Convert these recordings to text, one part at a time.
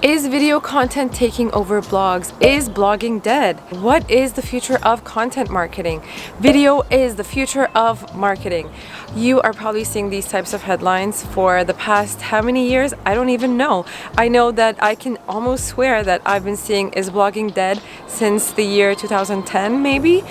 Is video content taking over blogs? Is blogging dead? What is the future of content marketing? Video is the future of marketing. You are probably seeing these types of headlines for the past how many years? I don't even know. I know that I can almost swear that I've been seeing is blogging dead since the year 2010 maybe.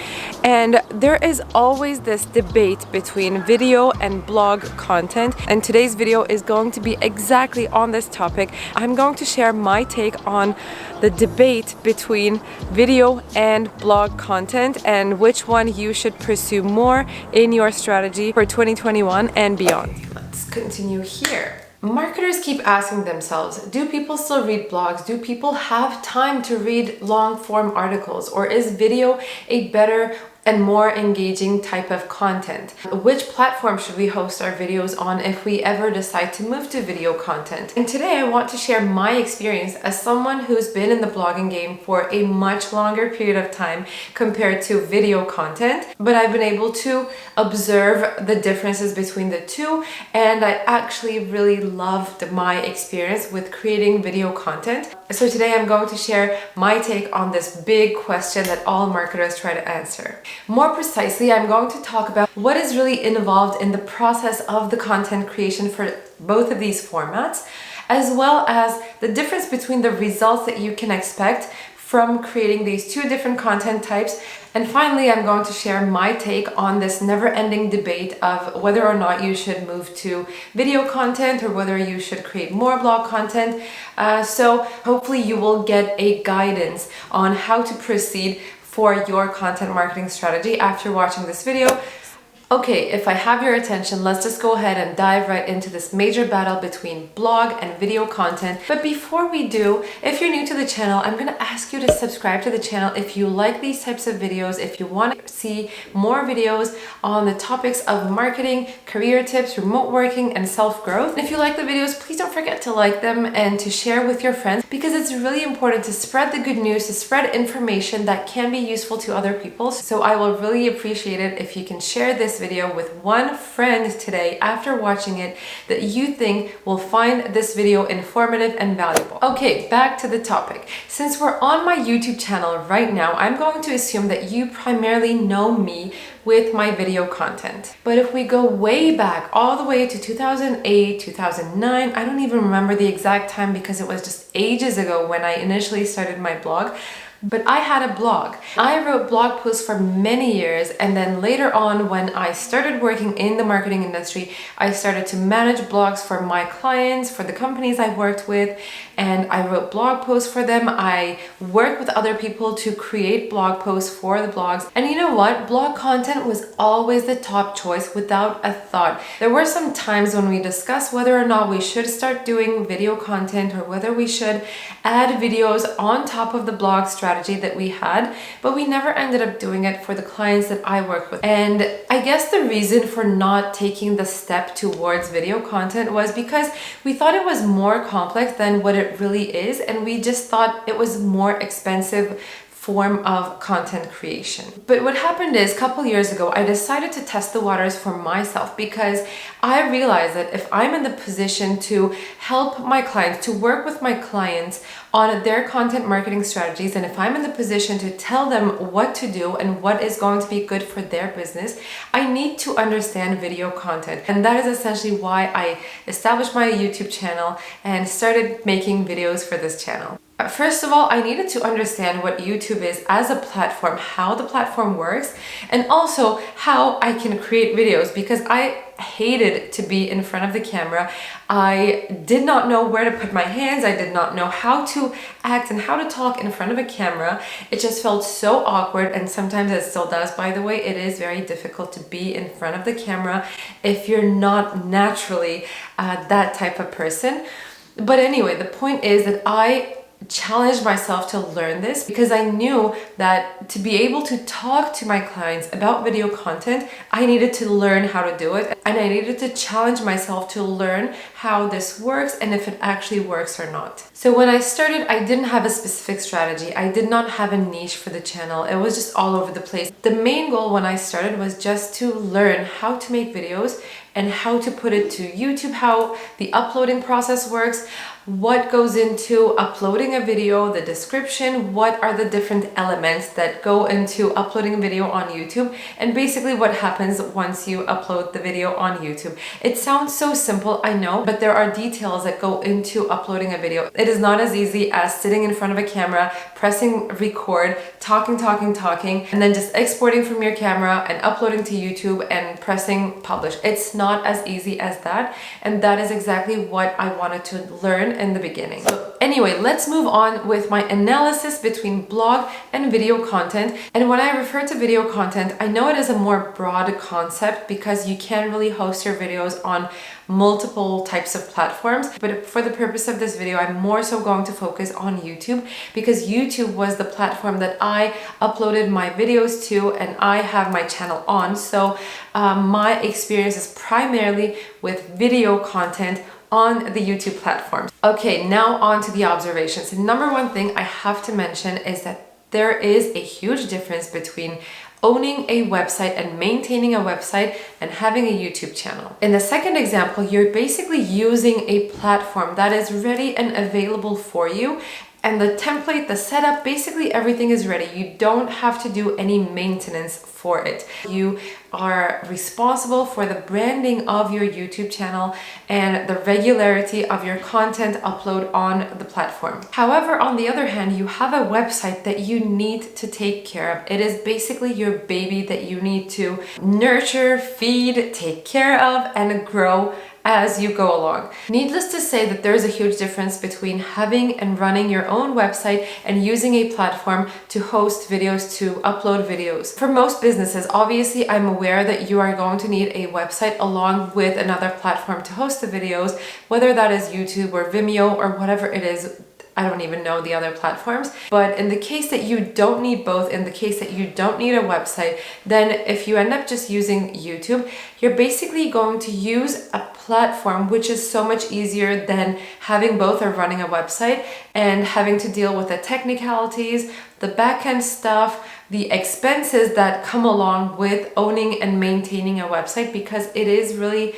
And there is always this debate between video and blog content. And today's video is going to be exactly on this topic. I'm going to share my take on the debate between video and blog content and which one you should pursue more in your strategy for 2021 and beyond. Let's continue here. Marketers keep asking themselves, do people still read blogs? Do people have time to read long form articles? Or is video a better and more engaging type of content? Which platform should we host our videos on if we ever decide to move to video content? And today I want to share my experience as someone who's been in the blogging game for a much longer period of time compared to video content, but I've been able to observe the differences between the two, and I actually really loved my experience with creating video content. So today I'm going to share my take on this big question that all marketers try to answer. More precisely, I'm going to talk about what is really involved in the process of the content creation for both of these formats, as well as the difference between the results that you can expect from creating these two different content types. And finally, I'm going to share my take on this never-ending debate of whether or not you should move to video content or whether you should create more blog content. So hopefully you will get a guidance on how to proceed for your content marketing strategy after watching this video. Okay, if I have your attention, let's just go ahead and dive right into this major battle between blog and video content. But before we do, if you're new to the channel, I'm gonna ask you to subscribe to the channel if you like these types of videos, if you want to see more videos on the topics of marketing, career tips, remote working, and self-growth. If you like the videos, please don't forget to like them and to share with your friends, because it's really important to spread the good news, to spread information that can be useful to other people. So I will really appreciate it if you can share this video with one friend today after watching it that you think will find this video informative and valuable. Okay, back to the topic. Since we're on my YouTube channel right now, I'm going to assume that you primarily know me with my video content. But if we go way back, all the way to 2008, 2009, I don't even remember the exact time because it was just ages ago when I initially started my blog. But I had a blog. I wrote blog posts for many years, and then later on when I started working in the marketing industry, I started to manage blogs for my clients, for the companies I worked with, and I wrote blog posts for them. I worked with other people to create blog posts for the blogs. And you know what? Blog content was always the top choice without a thought. There were some times when we discussed whether or not we should start doing video content or whether we should add videos on top of the blog strategy that we had, but we never ended up doing it for the clients that I work with. And I guess the reason for not taking the step towards video content was because we thought it was more complex than what it really is, and we just thought it was more expensive form of content creation. But what happened is, a couple years ago, I decided to test the waters for myself because I realized that if I'm in the position to help my clients, to work with my clients on their content marketing strategies, and if I'm in the position to tell them what to do and what is going to be good for their business, I need to understand video content. And that is essentially why I established my YouTube channel and started making videos for this channel. First of all, I needed to understand what YouTube is as a platform, how the platform works, and also how I can create videos, because I hated to be in front of the camera. I did not know where to put my hands. I did not know how to act and how to talk in front of a camera. It just felt so awkward, and sometimes it still does, by the way. It is very difficult to be in front of the camera if you're not naturally that type of person. But anyway, the point is that I challenged myself to learn this because I knew that to be able to talk to my clients about video content, I needed to learn how to do it, and I needed to challenge myself to learn how this works and if it actually works or not. So when I started, I didn't have a specific strategy. I did not have a niche for the channel. It was just all over the place. The main goal when I started was just to learn how to make videos and how to put it to YouTube, how the uploading process works, what goes into uploading a video, the description, what are the different elements that go into uploading a video on YouTube, and basically what happens once you upload the video on YouTube. It sounds so simple, I know, but there are details that go into uploading a video. It is not as easy as sitting in front of a camera, pressing record, talking, and then just exporting from your camera and uploading to YouTube and pressing publish. It's not as easy as that, and that is exactly what I wanted to learn in the beginning. So anyway, let's move on with my analysis between blog and video content. And when I refer to video content, I know it is a more broad concept because you can really host your videos on multiple types of platforms, but for the purpose of this video, I'm more so going to focus on YouTube because YouTube was the platform that I uploaded my videos to and I have my channel on. So my experience is primarily with video content on the YouTube platform. Okay, now on to the observations. The number one thing I have to mention is that there is a huge difference between owning a website and maintaining a website and having a YouTube channel. In the second example, you're basically using a platform that is ready and available for you, and the template, the setup, basically everything is ready. You don't have to do any maintenance for it. You are responsible for the branding of your YouTube channel and the regularity of your content upload on the platform. However, on the other hand, you have a website that you need to take care of. It is basically your baby that you need to nurture, feed, take care of, and grow as you go along. Needless to say that there is a huge difference between having and running your own website and using a platform to host videos, to upload videos. For most businesses, obviously, I'm aware that you are going to need a website along with another platform to host the videos, whether that is YouTube or Vimeo or whatever it is. I don't even know the other platforms, but in the case that you don't need both, in the case that you don't need a website, then if you end up just using YouTube, you're basically going to use a platform which is so much easier than having both or running a website and having to deal with the technicalities, the back-end stuff, the expenses that come along with owning and maintaining a website, because it is really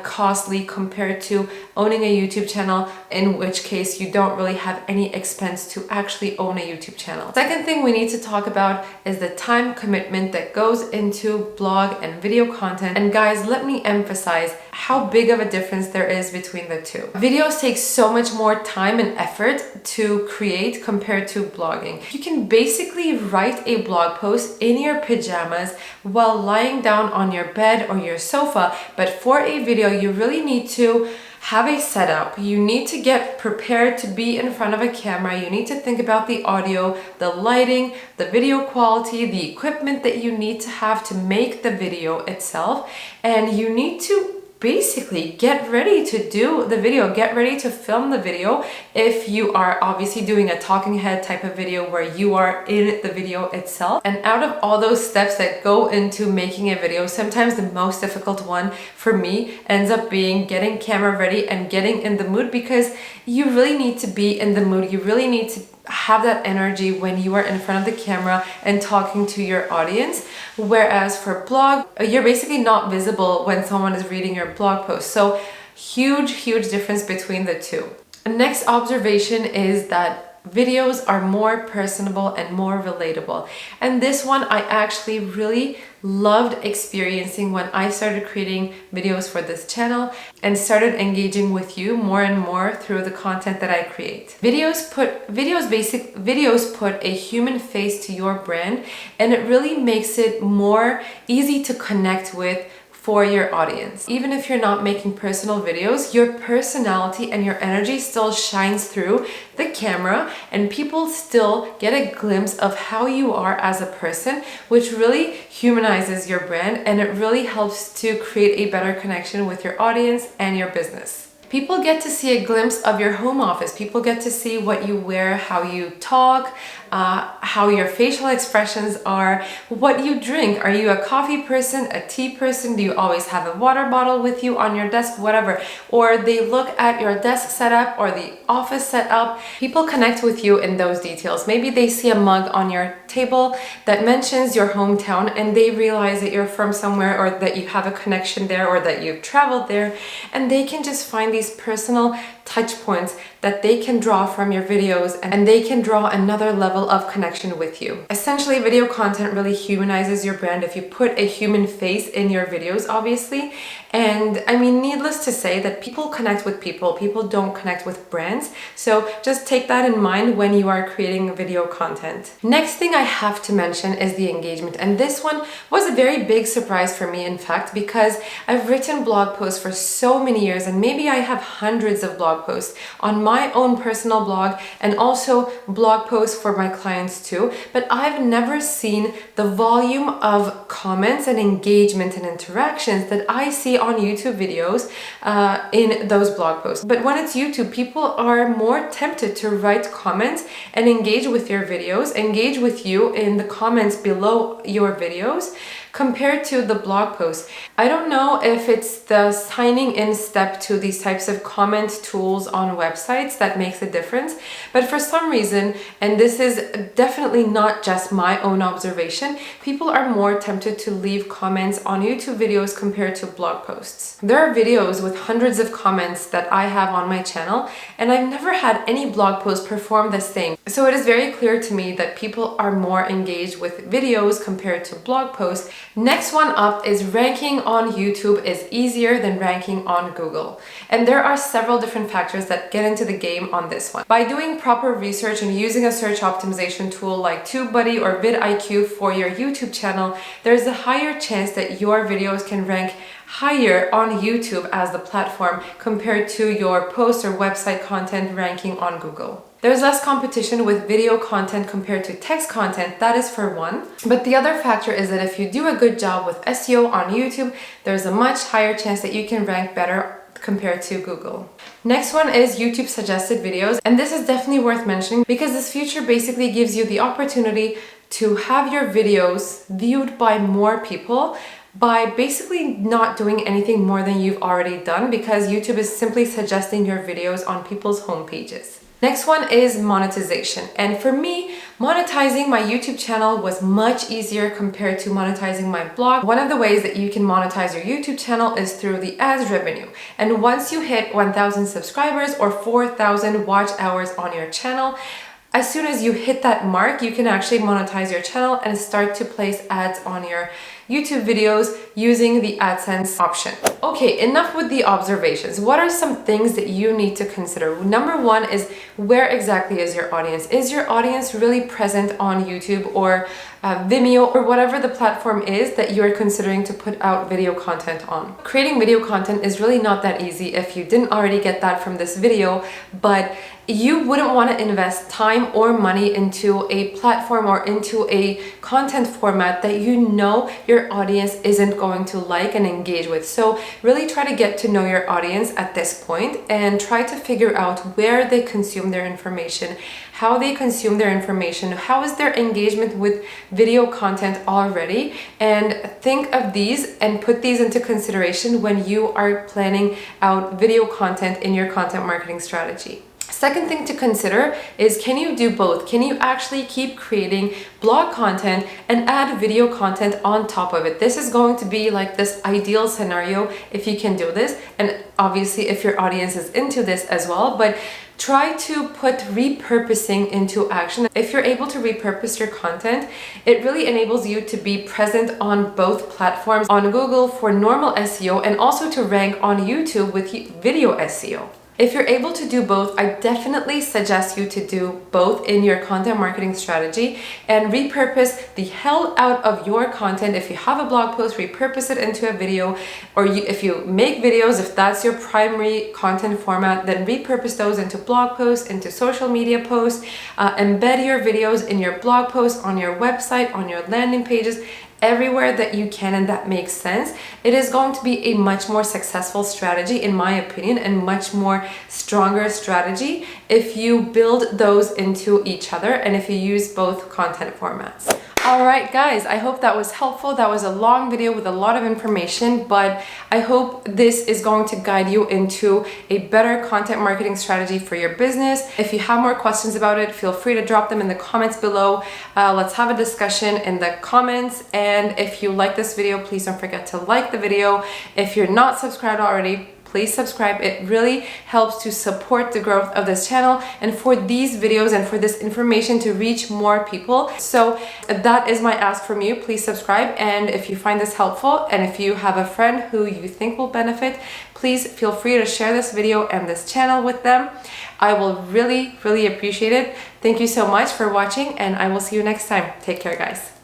costly compared to owning a YouTube channel, in which case you don't really have any expense to actually own a YouTube channel. Second thing we need to talk about is the time commitment that goes into blog and video content. And guys, let me emphasize how big of a difference there is between the two. Videos take so much more time and effort to create compared to blogging. You can basically write a blog post in your pajamas while lying down on your bed or your sofa, but for a video you really need to have a setup. You need to get prepared to be in front of a camera. You need to think about the audio, the lighting, the video quality, the equipment that you need to have to make the video itself, and you need to basically get ready to do the video, get ready to film the video if you are obviously doing a talking head type of video where you are in the video itself. And out of all those steps that go into making a video, sometimes the most difficult one for me ends up being getting camera ready and getting in the mood, because you really need to be in the mood. You really need to have that energy when you are in front of the camera and talking to your audience. Whereas for blog, you're basically not visible when someone is reading your blog post. So huge difference between the two. The next observation is that videos are more personable and more relatable. And this one I actually really loved experiencing when I started creating videos for this channel and started engaging with you more and more through the content that I create. Videos put a human face to your brand, and it really makes it more easy to connect with for your audience. Even if you're not making personal videos, your personality and your energy still shines through the camera, and people still get a glimpse of how you are as a person, which really humanizes your brand, and it really helps to create a better connection with your audience and your business. People get to see a glimpse of your home office. People get to see what you wear, how you talk, how your facial expressions are, what you drink. Are you a coffee person, a tea person? Do you always have a water bottle with you on your desk, whatever? Or they look at your desk setup or the office setup. People connect with you in those details. Maybe they see a mug on your table that mentions your hometown, and they realize that you're from somewhere, or that you have a connection there, or that you've traveled there, and they can just find these personal touch points that they can draw from your videos, and they can draw another level of connection with you. Essentially, video content really humanizes your brand if you put a human face in your videos, obviously. And I mean, needless to say that people connect with people. People don't connect with brands. So just take that in mind when you are creating video content. Next thing I have to mention is the engagement. And this one was a very big surprise for me, in fact, because I've written blog posts for so many years, and maybe I have hundreds of blog posts on my own personal blog and also blog posts for my clients too. But I've never seen the volume of comments and engagement and interactions that I see on YouTube videos in those blog posts. But when it's YouTube, people are more tempted to write comments and engage with your videos, engage with you in the comments below your videos, compared to the blog post. I don't know if it's the signing in step to these types of comment tools on websites that makes a difference, but for some reason, and this is definitely not just my own observation, people are more tempted to leave comments on YouTube videos compared to blog posts. There are videos with hundreds of comments that I have on my channel, and I've never had any blog post perform the same. So it is very clear to me that people are more engaged with videos compared to blog posts. Next one up is ranking on YouTube is easier than ranking on Google. And there are several different factors that get into the game on this one. By doing proper research and using a search optimization tool like TubeBuddy or vidIQ for your YouTube channel, there's a higher chance that your videos can rank higher on YouTube as the platform compared to your post or website content ranking on Google. There's less competition with video content compared to text content, that is for one. But the other factor is that if you do a good job with SEO on YouTube, there's a much higher chance that you can rank better compared to Google. Next one is YouTube suggested videos, and this is definitely worth mentioning because this feature basically gives you the opportunity to have your videos viewed by more people by basically not doing anything more than you've already done, because YouTube is simply suggesting your videos on people's home pages. Next one is monetization. And for me, monetizing my YouTube channel was much easier compared to monetizing my blog. One of the ways that you can monetize your YouTube channel is through the ads revenue. And once you hit 1,000 subscribers or 4,000 watch hours on your channel, as soon as you hit that mark, you can actually monetize your channel and start to place ads on your YouTube videos using the AdSense option. Okay, enough with the observations. What are some things that you need to consider? Number one is, where exactly is your audience? Is your audience really present on YouTube or Vimeo or whatever the platform is that you're considering to put out video content on? Creating video content is really not that easy if you didn't already get that from this video, but you wouldn't want to invest time or money into a platform or into a content format that you know your audience isn't going to like and engage with. So really try to get to know your audience at this point and try to figure out where they consume their information, how they consume their information, how is their engagement with video content already, and think of these and put these into consideration when you are planning out video content in your content marketing strategy. Second thing to consider is, can you do both? Can you actually keep creating blog content and add video content on top of it? This is going to be like this ideal scenario if you can do this, and obviously if your audience is into this as well, but try to put repurposing into action. If you're able to repurpose your content, it really enables you to be present on both platforms, on Google for normal SEO and also to rank on YouTube with video SEO. If you're able to do both, I definitely suggest you to do both in your content marketing strategy and repurpose the hell out of your content. If you have a blog post, repurpose it into a video, or if you make videos, if that's your primary content format, then repurpose those into blog posts, into social media posts, embed your videos in your blog posts, on your website, on your landing pages, everywhere that you can and that makes sense. It is going to be a much more successful strategy, in my opinion, and much more stronger strategy if you build those into each other and if you use both content formats. All right, guys, I hope that was helpful. That was a long video with a lot of information, but I hope this is going to guide you into a better content marketing strategy for your business. If you have more questions about it, feel free to drop them in the comments below. Let's have a discussion in the comments. And if you like this video, please don't forget to like the video. If you're not subscribed already, please subscribe. It really helps to support the growth of this channel and for these videos and for this information to reach more people. So that is my ask from you. Please subscribe, and if you find this helpful and if you have a friend who you think will benefit, please feel free to share this video and this channel with them. I will really appreciate it. Thank you so much for watching, and I will see you next time. Take care, guys.